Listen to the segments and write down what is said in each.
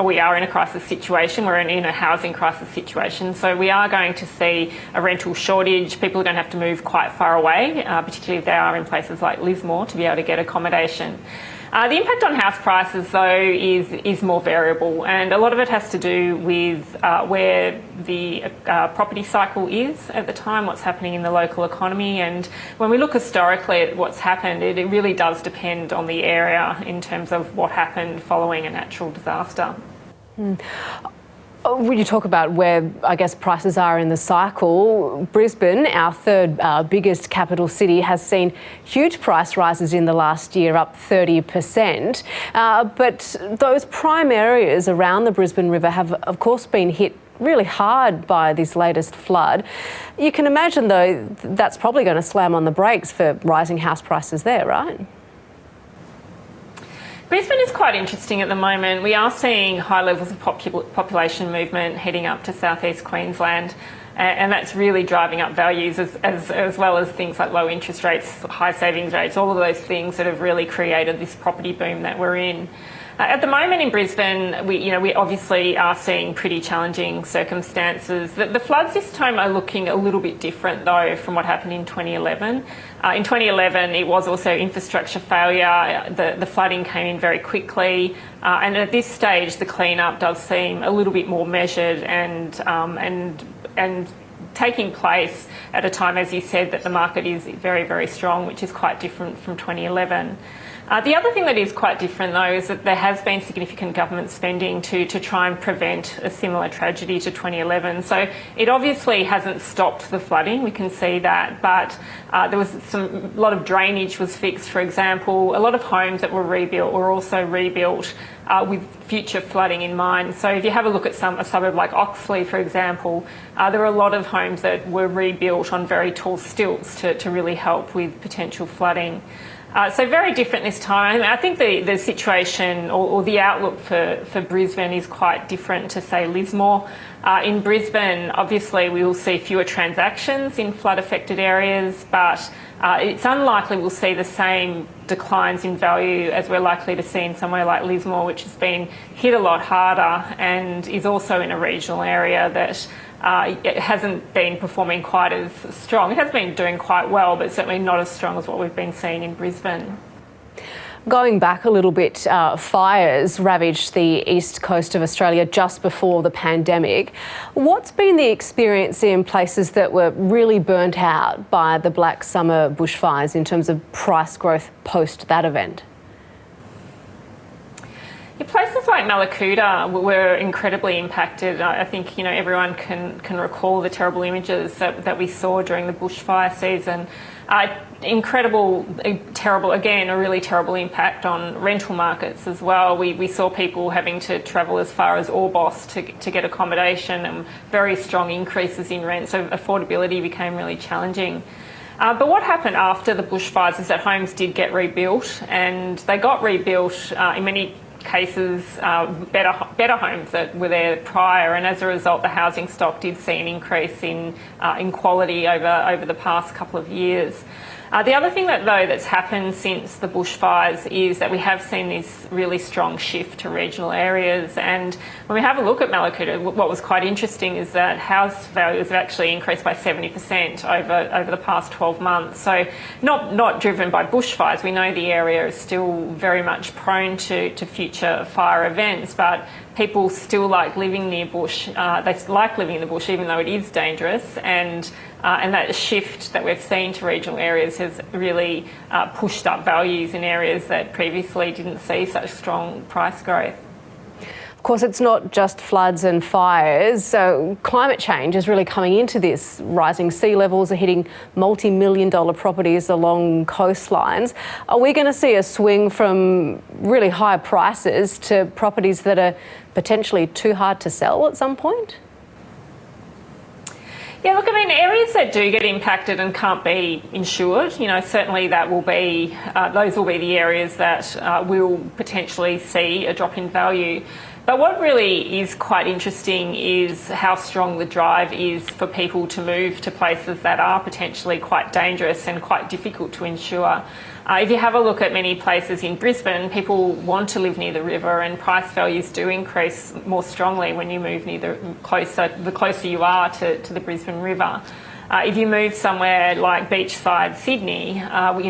we are in a crisis situation. We're in a housing crisis situation. So we are going to see a rental shortage. People are going to have to move quite far away, particularly if they are in places like Lismore, to be able to get accommodation. The impact on house prices, though, is more variable, and a lot of it has to do with where the property cycle is at the time, what's happening in the local economy. And when we look historically at what's happened, it really does depend on the area in terms of what happened following a natural disaster. When you talk about where, I guess, prices are in the cycle, Brisbane, our third biggest capital city, has seen huge price rises in the last year, up 30%. But those prime areas around the Brisbane River have, of course, been hit really hard by this latest flood. You can imagine, though, that's probably going to slam on the brakes for rising house prices there, right? Brisbane is quite interesting at the moment. We are seeing high levels of population movement heading up to southeast Queensland, and that's really driving up values as well as things like low interest rates, high savings rates, all of those things that have really created this property boom that we're in. At the moment in Brisbane, we obviously are seeing pretty challenging circumstances. The floods this time are looking a little bit different, though, from what happened in 2011. In 2011, it was also infrastructure failure. The flooding came in very quickly, and at this stage, the clean-up does seem a little bit more measured and taking place at a time, as you said, that the market is very, very strong, which is quite different from 2011. The other thing that is quite different, though, is that there has been significant government spending to try and prevent a similar tragedy to 2011. So it obviously hasn't stopped the flooding, we can see that, but there was a lot of drainage was fixed, for example. A lot of homes that were rebuilt were also rebuilt with future flooding in mind. So if you have a look at a suburb like Oxley, for example, there are a lot of homes that were rebuilt on very tall stilts to really help with potential flooding. So very different this time. I think the situation or the outlook for Brisbane is quite different to, say, Lismore. In Brisbane, obviously, we will see fewer transactions in flood-affected areas, but it's unlikely we'll see the same declines in value as we're likely to see in somewhere like Lismore, which has been hit a lot harder and is also in a regional area that it hasn't been performing quite as strong. It has been doing quite well, but certainly not as strong as what we've been seeing in Brisbane. Going back a little bit, fires ravaged the east coast of Australia just before the pandemic. What's been the experience in places that were really burnt out by the Black Summer bushfires in terms of price growth post that event? Yeah, places like Mallacoota were incredibly impacted. I think everyone can recall the terrible images that we saw during the bushfire season. Terrible, again, a really terrible impact on rental markets as well. We saw people having to travel as far as Orbost to get accommodation, and very strong increases in rent, so affordability became really challenging. But what happened after the bushfires is that homes did get rebuilt, and they got rebuilt in many cases better homes that were there prior, and as a result the housing stock did see an increase in quality over the past couple of years. The other thing that's happened since the bushfires is that we have seen this really strong shift to regional areas, and when we have a look at Mallacoota, what was quite interesting is that house values have actually increased by 70% over the past 12 months. So not driven by bushfires. We know the area is still very much prone to future fire events, but people still like living near bush. They like living in the bush even though it is dangerous, and that shift that we've seen to regional areas has really pushed up values in areas that previously didn't see such strong price growth. Of course, it's not just floods and fires. So climate change is really coming into this. Rising sea levels are hitting multi-million-dollar properties along coastlines. Are we going to see a swing from really high prices to properties that are potentially too hard to sell at some point? Yeah, look, I mean, areas that do get impacted and can't be insured, certainly that will be, those will be the areas that will potentially see a drop in value. But what really is quite interesting is how strong the drive is for people to move to places that are potentially quite dangerous and quite difficult to insure. If you have a look at many places in Brisbane, people want to live near the river, and price values do increase more strongly when you move the closer you are to the Brisbane River. If you move somewhere like beachside Sydney,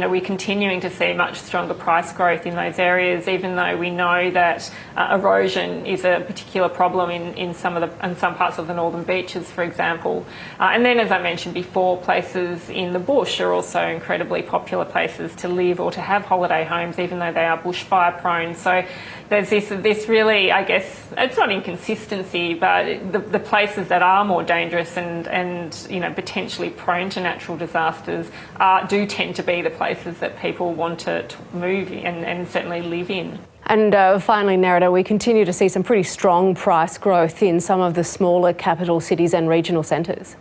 we're continuing to see much stronger price growth in those areas, even though we know that erosion is a particular problem in some parts of the northern beaches, for example. And then, as I mentioned before, places in the bush are also incredibly popular places to live or to have holiday homes, even though they are bushfire prone. So there's this really, I guess, it's not inconsistency, but the places that are more dangerous and potentially prone to natural disasters do tend to be the places that people want to move and certainly live in. And finally, Nerida, we continue to see some pretty strong price growth in some of the smaller capital cities and regional centres.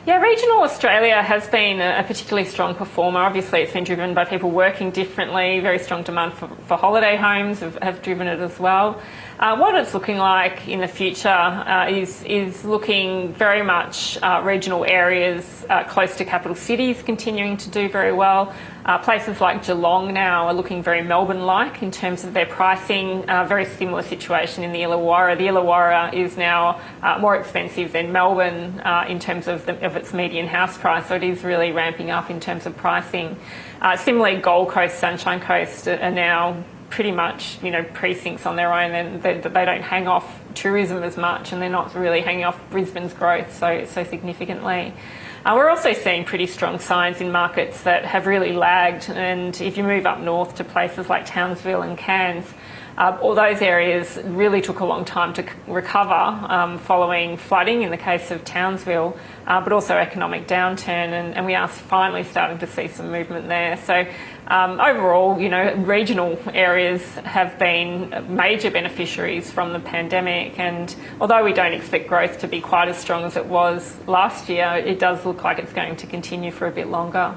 Yeah, regional Australia has been a particularly strong performer. Obviously, it's been driven by people working differently. Very strong demand for holiday homes have driven it as well. What it's looking like in the future is looking very much regional areas close to capital cities continuing to do very well. Places like Geelong now are looking very Melbourne-like in terms of their pricing. Very similar situation in the Illawarra. The Illawarra is now more expensive than Melbourne in terms of its median house price, so it is really ramping up in terms of pricing. Similarly, Gold Coast, Sunshine Coast are now pretty much precincts on their own, and they don't hang off tourism as much, and they're not really hanging off Brisbane's growth so significantly. We're also seeing pretty strong signs in markets that have really lagged, and if you move up north to places like Townsville and Cairns, all those areas really took a long time to recover following flooding in the case of Townsville, but also economic downturn, and we are finally starting to see some movement there. So overall, regional areas have been major beneficiaries from the pandemic, and although we don't expect growth to be quite as strong as it was last year, it does look like it's going to continue for a bit longer.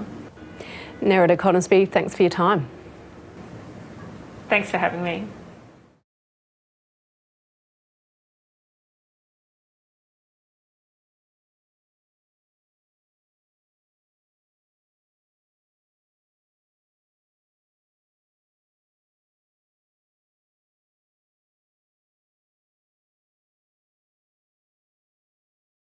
Nerida Conisbee, thanks for your time. Thanks for having me.